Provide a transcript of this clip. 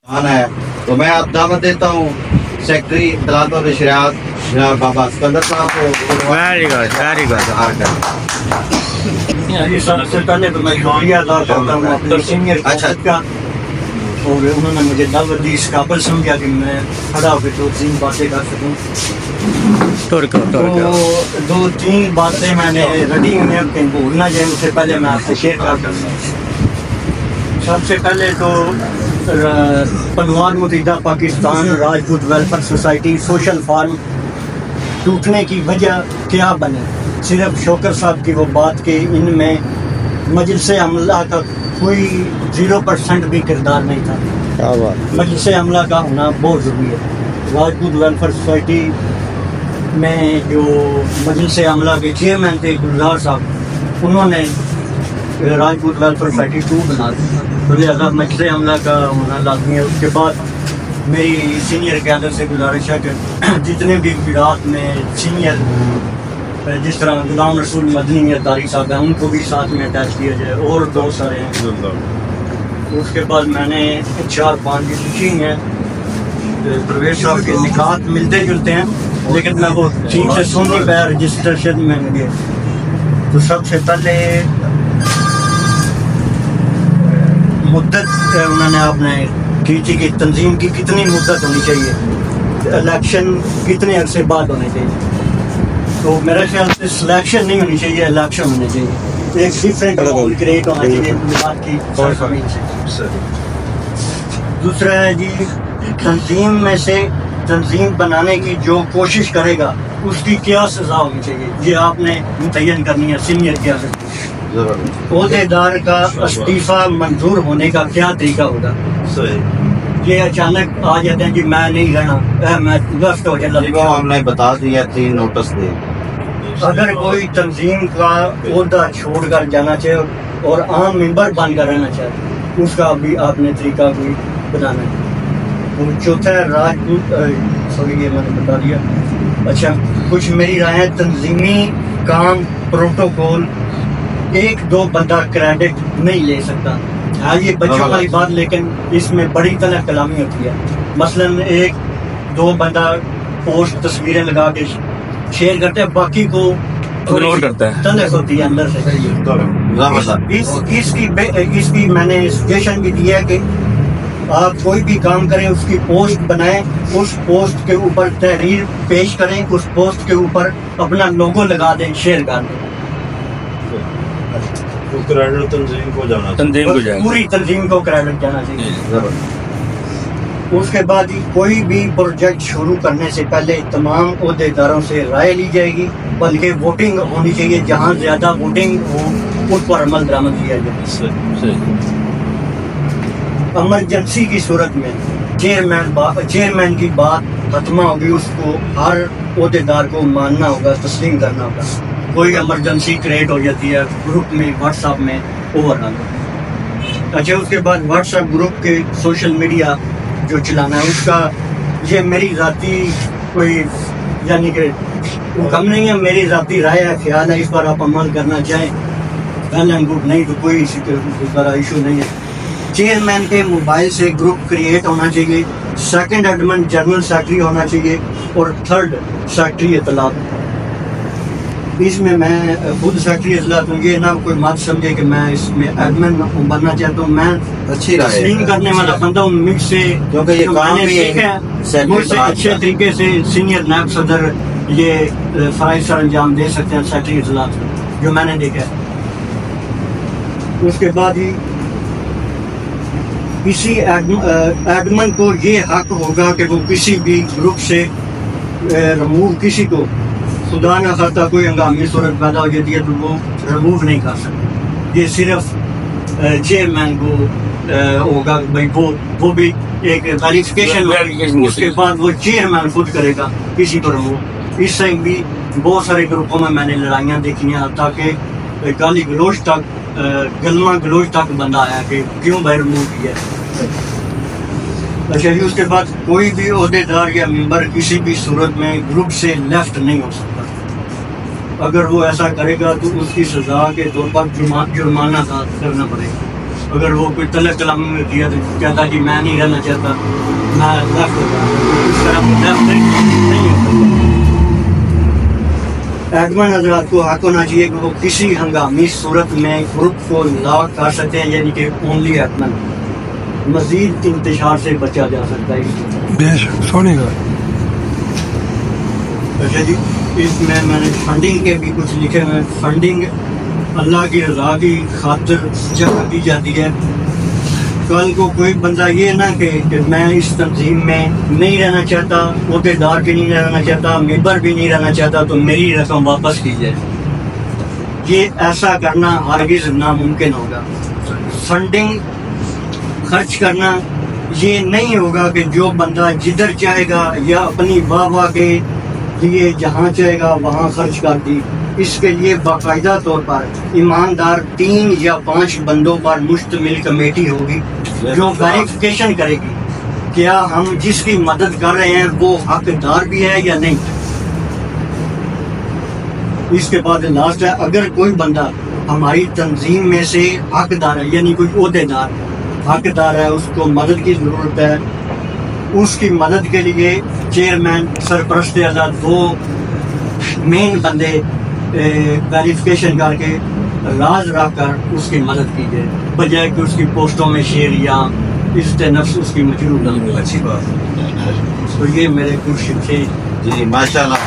आना है तो मैं आप दावत देता हूँ सेक्रेटरी इत्तलात और नशरियात जनाब बाबा सिकंदर साहब को। Very good very good. सबसे पहले तो मैं शुक्रिया अदा करता हूँ अपने सीनियर का, और उन्होंने मुझे दावत दी, इस काबिल समझा कि मैं खड़ा होकर दो तीन बातें कर सकूँ। तो दो तीन बातें मैंने रटी हुई हैं, कहीं भूल ना जाए, उससे पहले मैं आपसे शेयर करता हूँ। सबसे पहले तो पनवान मुत्तहिदा Pakistan Rajput welfare society social form टूटने की वजह क्या बने? सिर्फ शौकर साहब की वो बात कि इनमें मजलिस अमला का कोई 0% भी किरदार नहीं था। क्या बात। मजलिस अमला का होना बहुत ज़रूरी है। राजपूत वेलफेयर सोसाइटी में जो मजलिस अमला के चेयरमैन थे गुलजार साहब, उन्होंने राजपूत वेलफेयर सोसाइटी 2 बना दी, तो लिहाजा मजलिस अमला का होना लाजमी है। उसके बाद मेरी सीनियर कैडर से गुजारिश है कि जितने भी विराट में सीनियर, जिस तरह गुलाम रसूल मदनी अतारी साहब हैं, उनको भी साथ में अटैच किया जाए, और बहुत सारे हैं। उसके बाद मैंने 4-5 की लिखी हैं। प्रवेश साहब के निकात मिलते जुलते हैं, लेकिन मैं वो ठीक से सुन नहीं पाया रजिस्ट्रेशन में मुझे। तो सबसे पहले मुद्दत उन्होंने आपने की थी कि तंजीम की कितनी मुद्दत होनी चाहिए, इलेक्शन कितने अरसे बाद होने चाहिए। तो मेरे ख्याल से सिलेक्शन नहीं होनी चाहिए, इलेक्शन होने चाहिए। एक डिफरेंट माहौल क्रिएट होना चाहिए बात की सरजमीन से। दूसरा है जी, तंजीम में से तंजीम बनाने की जो कोशिश करेगा उसकी क्या सजा होनी चाहिए, ये आपने मुतय्यन करनी है सीनियर क्यादत। ओहदेदार का इस्तीफा मंजूर होने का क्या तरीका होगा? ये अचानक आ जाते हैं कि मैं नहीं रहना, मैं लेफ्ट हो जाता। हमने बता दिया 3 नोटिस दे। अगर कोई तंजीम का ओहदा छोड़ कर जाना चाहिए और आम मेंबर बनकर रहना चाहिए, उसका भी आपने तरीका कोई बताना है। और चौथा है राजपूत, सॉरी ये मैंने बता दिया। अच्छा, कुछ मेरी राय है, तंजीमी काम प्रोटोकॉल 1-2 बंदा क्रेडिट नहीं ले सकता। हाँ, ये बच्चों वाली बात, लेकिन इसमें बड़ी तलब कलामी होती है। मसलन 1-2 बंदा पोस्ट तस्वीरें लगा के शेयर करते हैं, बाकी को इग्नोर करता है, तलब होती है अंदर से। इसकी मैंने सजेशन भी दिया है कि आप कोई भी काम करें, उसकी पोस्ट बनाएं, उस पोस्ट के ऊपर तहरीर पेश करें, उस पोस्ट के ऊपर अपना लोगो लगा दें, शेयर कर दें। तंजीम को जाना, पूरी तंजीम को क्रेडिट जाना चाहिए। उसके बाद ही कोई भी प्रोजेक्ट शुरू करने से पहले तमाम ओहदेदारों से राय ली जाएगी, बल्कि वोटिंग होनी चाहिए। जहाँ ज्यादा वोटिंग हो उस पर अमल दरामद किया जाए। इमरजेंसी की सूरत में चेयरमैन की बात खत्मा होगी, उसको हर ओहदेदार को मानना होगा, तस्लीम करना होगा। कोई इमरजेंसी क्रिएट हो जाती है ग्रुप में, व्हाट्सएप में ओवरऑल। अच्छा, उसके बाद व्हाट्सएप ग्रुप के सोशल मीडिया जो चलाना है, उसका ये मेरी ज़ाती कोई यानी कि हुक्म नहीं है, मेरी ज़ाती राय है, ख्याल है। इस पर आप अमल करना चाहें वेल एंड गुड, नहीं तो कोई इशू नहीं है। चेयरमैन के मोबाइल से ग्रुप क्रिएट होना चाहिए, सेकंड एडमिन जनरल सेक्रेटरी होना चाहिए, और थर्ड सेक्रेटरी इत्तलात। इसमें मैं खुद सेक्रेटरी इत्तलात हूँ, ये ना कोई मत समझे कि मैं इसमें एडमिन बनना चाहता हूँ। मैं अच्छी तस्लीम करने वाला बंदा हूँ, मिक्स से, क्योंकि ये काम भी है मुझसे अच्छे तरीके से सीनियर नायब सदर ये फराइज सर अंजाम दे सकते हैं सेक्रेटरी इत्तलात, जो मैंने देखा है। उसके बाद ही किसी एडमिन को ये हक होगा कि वो किसी भी ग्रुप से रिमूव, किसी को खुदा न खाता कोई हंगामी सूरत पैदा हो जाती है तो वो रिमूव नहीं कर सकते। ये सिर्फ चेयरमैन को होगा भाई, वो भी एक वेरिफिकेशन, उसके बाद वो चेयरमैन खुद करेगा किसी को रिमूव। इससे भी बहुत सारे ग्रुपों में मैंने लड़ाइयाँ देखी हैं, ताकि गाली गलोच तक, गलमा गलोच तक बंदा आया कि क्यों भाई रिमूव किया। अच्छा जी, उसके बाद कोई भी ओहदेदार या मेंबर किसी भी सूरत में ग्रुप से लेफ्ट नहीं हो सकता। अगर वो ऐसा करेगा तो उसकी सजा के तौर पर जुर्माना करना पड़ेगा। अगर वो कोई तलक कलाम में दिया तो कहता कि मैं नहीं रहना चाहता, मैं लेफ्ट हो गया, इस तरह लेफ्ट नहीं होता। एडमन हजरात को हक होना चाहिए कि वो किसी हंगामी सूरत में ग्रुप को लॉक कर सकते हैं, यानी कि ओनली एडमन, मजीद इंतशार से बचा जा सकता है। बेशक सोने का। अच्छा जी, इसमें मैंने फंडिंग के भी कुछ लिखे हुए हैं। फंडिंग अल्लाह की रजा की खातिर जब की जाती है। कल को कोई बंदा ये ना कि मैं इस तंजीम में नहीं रहना चाहता, अहदेदार भी नहीं रहना चाहता, मेंबर भी नहीं रहना चाहता, तो मेरी रकम वापस की जाए। ये ऐसा करना हरगिज नामुमकिन होगा। फंडिंग खर्च करना ये नहीं होगा कि जो बंदा जिधर चाहेगा या अपनी वाह के लिए जहाँ चाहेगा वहाँ खर्च कर दी। इसके लिए बाकायदा तौर पर ईमानदार 3 या 5 बंदों पर मुश्तमिल कमेटी होगी जो वेरिफिकेशन करेगी क्या हम जिसकी मदद कर रहे हैं वो हकदार भी है या नहीं। इसके बाद लास्ट है, अगर कोई बंदा हमारी तंजीम में से हकदार है, यानी कोई ओहदेदार हकदार है, उसको मदद की जरूरत है, उसकी मदद के लिए चेयरमैन, सरपरस्त आज़ाद, 2 मेन बंदे वेरिफिकेशन करके राज रख कर उसकी मदद कीजिए, बजाय कि उसकी पोस्टों में शेर या इज्जत नफ्स उसकी मजरूर न हो। अच्छी बात। तो ये मेरे कुछ थे जी माशाल्लाह।